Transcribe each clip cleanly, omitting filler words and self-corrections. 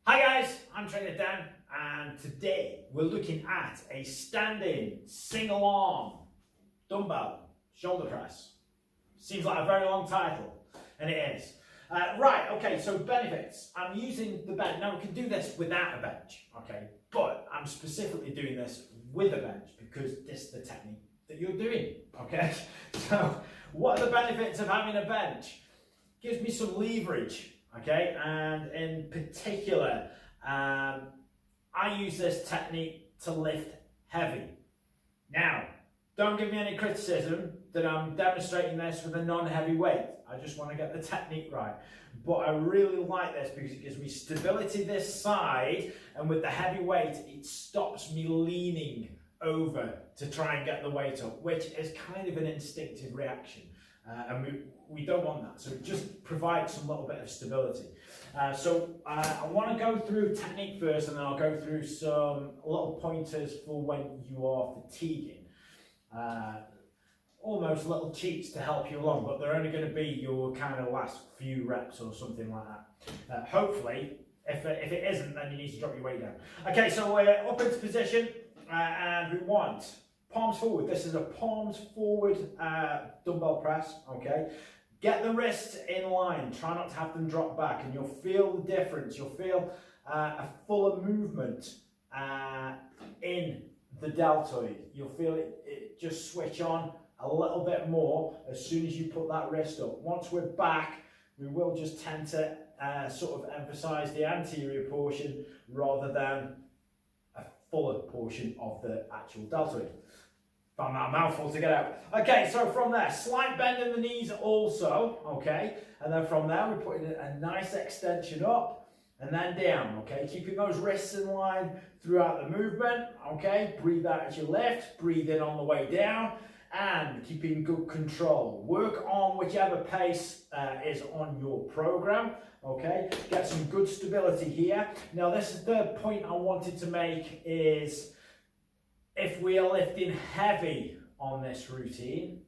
Hi guys, I'm Trainer Dan, and today we're looking at a standing single arm dumbbell shoulder press. Seems like a very long title, and it is. Right, okay, so benefits. I'm using the bench. Now we can do this without a bench, okay, but I'm specifically doing this with a bench because this is the technique that you're doing, okay? So what are the benefits of having a bench? Gives me some leverage. Okay, and in particular, I use this technique to lift heavy. Now, don't give me any criticism that I'm demonstrating this with a non-heavy weight. I just want to get the technique right. But I really like this because it gives me stability this side, and with the heavy weight, it stops me leaning over to try and get the weight up, which is kind of an instinctive reaction. And we don't want that, so it just provides some little bit of stability. I want to go through technique first, and then I'll go through some little pointers for when you are fatiguing. Almost little cheats to help you along, but they're only going to be your kind of last few reps or something like that. Hopefully, if it isn't, then you need to drop your weight down. Okay, so we're up into position, and we want palms forward. This is a palms forward dumbbell press, okay? Get the wrists in line. Try not to have them drop back, and you'll feel the difference. You'll feel a fuller movement in the deltoid. You'll feel it just switch on a little bit more as soon as you put that wrist up. Once we're back, we will just tend to sort of emphasize the anterior portion rather than a fuller portion of the actual deltoid. Found that a mouthful to get out. Okay, so from there, slight bend in the knees also, okay? And then from there, we're putting a nice extension up and then down, okay? Keeping those wrists in line throughout the movement, okay? Breathe out as you lift, breathe in on the way down, and keeping good control. Work on whichever pace is on your program, okay? Get some good stability here. Now, this is the point I wanted to make is, if we are lifting heavy on this routine,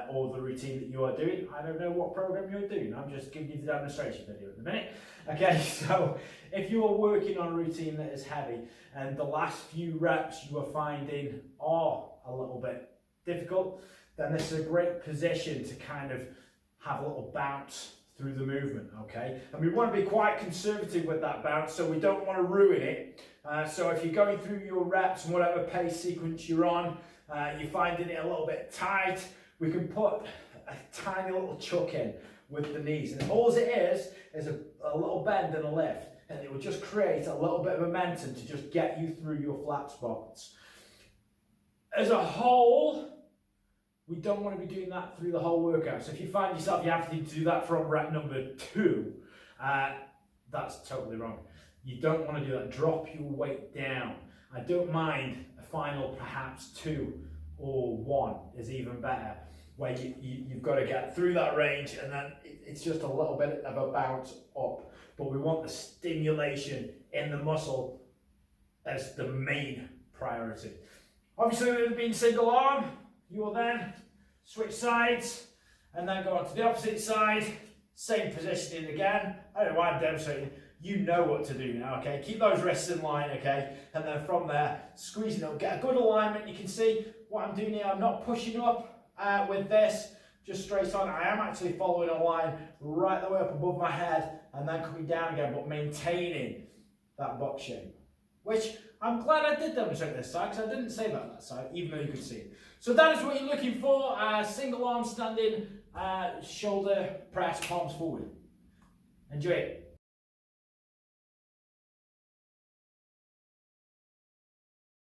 or the routine that you are doing, I don't know what program you're doing, I'm just giving you the demonstration video at the minute. Okay, so if you are working on a routine that is heavy and the last few reps you are finding are a little bit difficult, then this is a great position to kind of have a little bounce through the movement, okay? And we want to be quite conservative with that bounce, so we don't want to ruin it. So if you're going through your reps and whatever pace sequence you're on, you're finding it a little bit tight, we can put a tiny little chuck in with the knees. And all it is a little bend and a lift, and it will just create a little bit of momentum to just get you through your flat spots. As a whole, we don't want to be doing that through the whole workout. So if you find yourself you have to do that from rep number 2, that's totally wrong. You don't want to do that. Drop your weight down. I don't mind a final perhaps 2 or 1 is even better, where you've got to get through that range and then it's just a little bit of a bounce up. But we want the stimulation in the muscle as the main priority. Obviously, with it being single arm, you will then switch sides and then go on to the opposite side. Same positioning again. I don't know why I'm demonstrating. You know what to do now, okay? Keep those wrists in line, okay? And then from there, squeezing up, get a good alignment. You can see what I'm doing here. I'm not pushing up with this, just straight on. I am actually following a line right the way up above my head and then coming down again, but maintaining that box shape, which I'm glad I did demonstrate this side because I didn't say that side, even though you could see it. So that is what you're looking for, single arm standing, shoulder press, palms forward. Enjoy it.